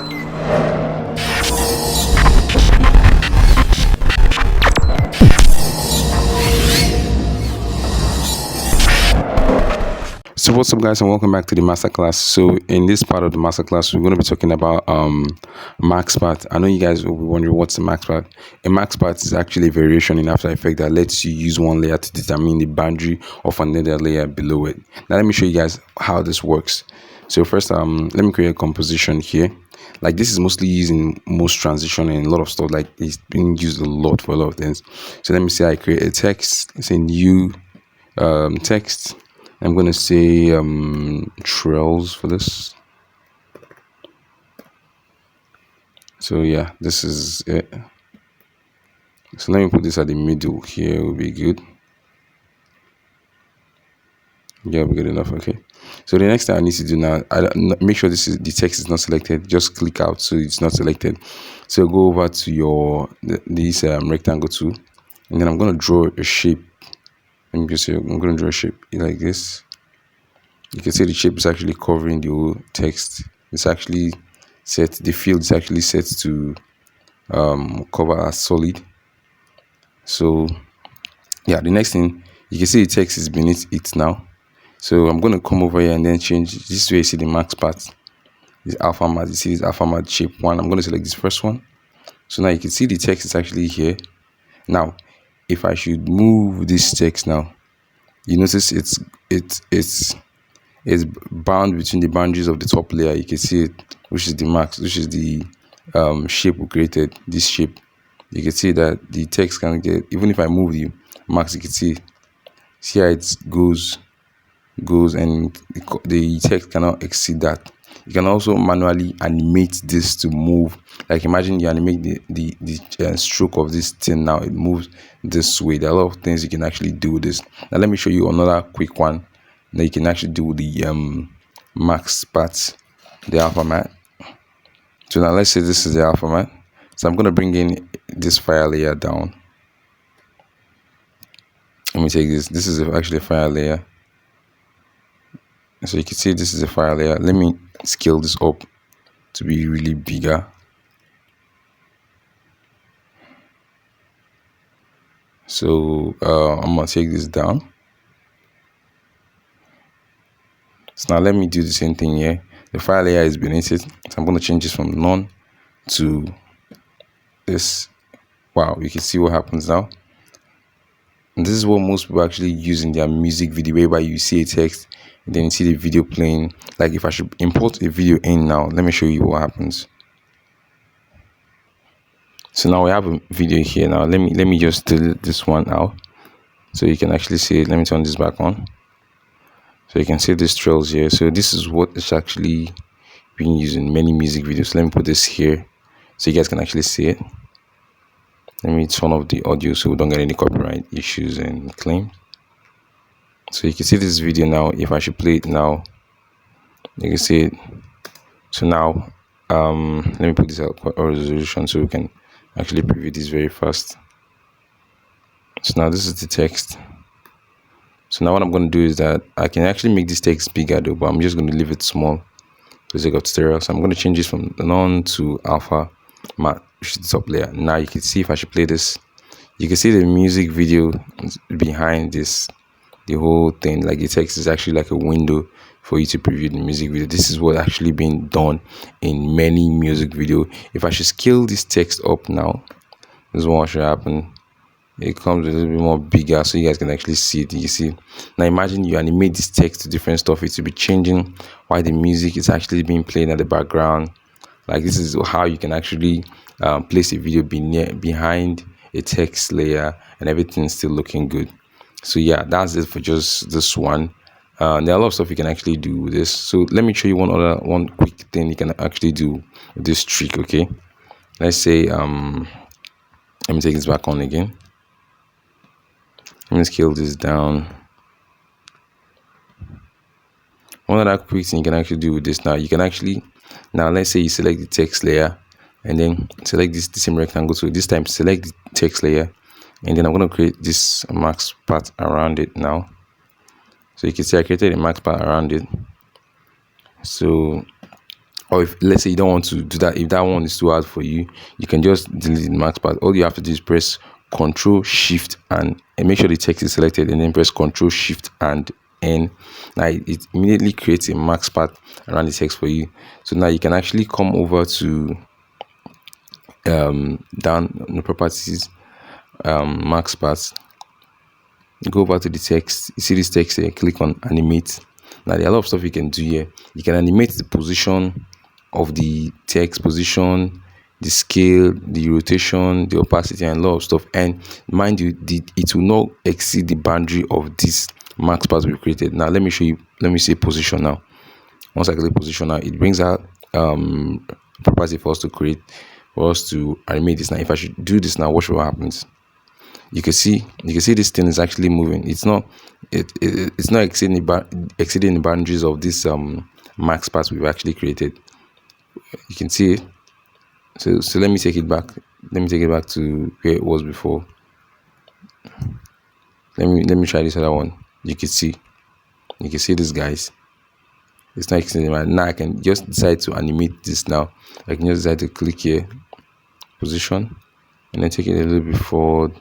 So what's up, guys, and welcome back to the masterclass. So in this part of the masterclass, we're going to be talking about MaxPath. I know you guys will be wondering what's a MaxPath. A MaxPath is actually a variation in After Effects that lets you use one layer to determine the boundary of another layer below it. Now let me show you guys how this works. So first, let me create a composition here. Like, this is mostly used in most transition and a lot of stuff. Like, it's being used a lot for a lot of things. So let me say I create a text. It's a new text. I'm going to say trails for this. So yeah, this is it. So let me put this at the middle here. Will be good. Yeah, we're good enough. Okay. So the next thing I need to do now, make sure the text is not selected. Just click out so it's not selected. So go over to your this rectangle tool, and then I'm going to draw a shape. Let me just say I'm going to draw a shape like this. You can see the shape is actually covering the whole text. It's actually set, the field is actually set to cover as solid. So yeah, the next thing, you can see the text is beneath it now. So I'm going to come over here and then change this way. You see the MaxPath, this alpha matte. You see this alpha matte shape 1. I'm going to select this first one. So now you can see the text is actually here. Now if I should move this text now, you notice it's bound between the boundaries of the top layer. You can see it, which is the max, which is the shape we created, this shape. You can see that the text can get, even if I move the max, you can see how it goes, and the text cannot exceed that. You can also manually animate this to move. Like, imagine you animate the stroke of this thing. Now it moves this way. There are a lot of things you can actually do with this. Now let me show you another quick one that you can actually do the MaxPath, the alpha matte. So now let's say this is the alpha matte. So I'm going to bring in this fire layer down. Let me take this. This is actually a fire layer. So you can see this is a fire layer. Let me scale this up to be really bigger. So I'm going to take this down. So now let me do the same thing here. The fire layer is beneath it. So I'm going to change this from none to this. Wow, you can see what happens now. And this is what most people actually use in their music video, whereby you see a text and then you see the video playing. Like, if I should import a video in now, let me show you what happens. So now we have a video here. Now let me just delete this one out so you can actually see it. Let me turn this back on. So you can see these trails here. So this is what is actually being used in many music videos. Let me put this here so you guys can actually see it. Let me turn off the audio so we don't get any copyright issues and claims. So you can see this video now. If I should play it now, you can see it. So now let me put this at resolution so we can actually preview this very fast. So now this is the text. So now what I'm going to do is that I can actually make this text bigger though, but I'm just going to leave it small for the sake of tutorial. So I'm going to change this from none to alpha matte, which is the top layer. Now you can see, if I should play this, you can see the music video behind this, the whole thing. Like, the text is actually like a window for you to preview the music video. This is what actually being done in many music video. If I should scale this text up now, this is what should happen. It comes a little bit more bigger so you guys can actually see it. You see, now imagine you animate this text to different stuff. It will be changing while the music is actually being played at the background. Like, this is how you can actually place a video behind a text layer and everything's still looking good. So yeah, that's it for just this one. There are a lot of stuff you can actually do with this. So let me show you one quick thing you can actually do with this trick. Okay, let's say let me take this back on again. Let me scale this down. One other quick thing you can actually do with this now, you can actually, now let's say you select the text layer and then select the same rectangle. So this time select the text layer, and then I'm going to create this MaxPath around it now. So you can see I created a MaxPath around it. So or if let's say you don't want to do that, if that one is too hard for you, you can just delete the max path. All you have to do is press Control Shift and make sure the text is selected, and then press Control Shift and N. Now it immediately creates a max path around the text for you. So now you can actually come over to down in the properties, max path, go over to the text. You see this text here, click on animate. Now there are a lot of stuff you can do here. You can animate the position of the text, position, the scale, the rotation, the opacity, and a lot of stuff. And mind you, it will not exceed the boundary of this max path we created. Now let me show you. Let me say position now. Once I click position now, it brings out property for us to create, for us to animate this. Now if I should do this now, watch what happens. You can see this thing is actually moving. It's not exceeding the boundaries of this max path we've actually created. You can see it. So let me take it back. Let me take it back to where it was before. Let me try this other one. You can see this, guys. It's not extending. Now I can just decide to animate this. Now I can just decide to click here, position, and then take it a little bit forward,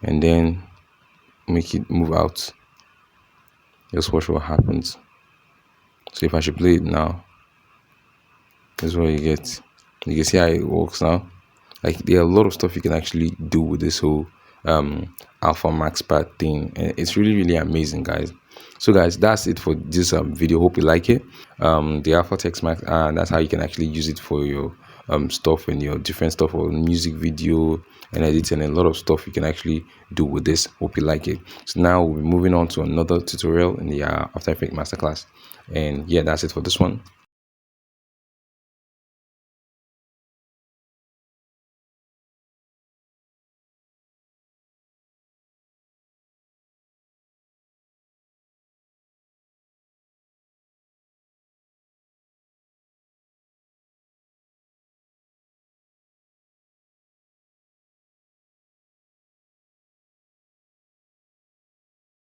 and then make it move out. Just watch what happens. So if I should play it now, this is what you get. You can see how it works now. Like there are a lot of stuff you can actually do with this whole alpha max path thing, and it's really amazing, guys. So guys, that's it for this video. Hope you like it. The alpha text max, and that's how you can actually use it for your stuff and your different stuff, or music video and editing, and a lot of stuff you can actually do with this. Hope you like it. So now we'll be moving on to another tutorial in the After Effects masterclass, and yeah, that's it for this one.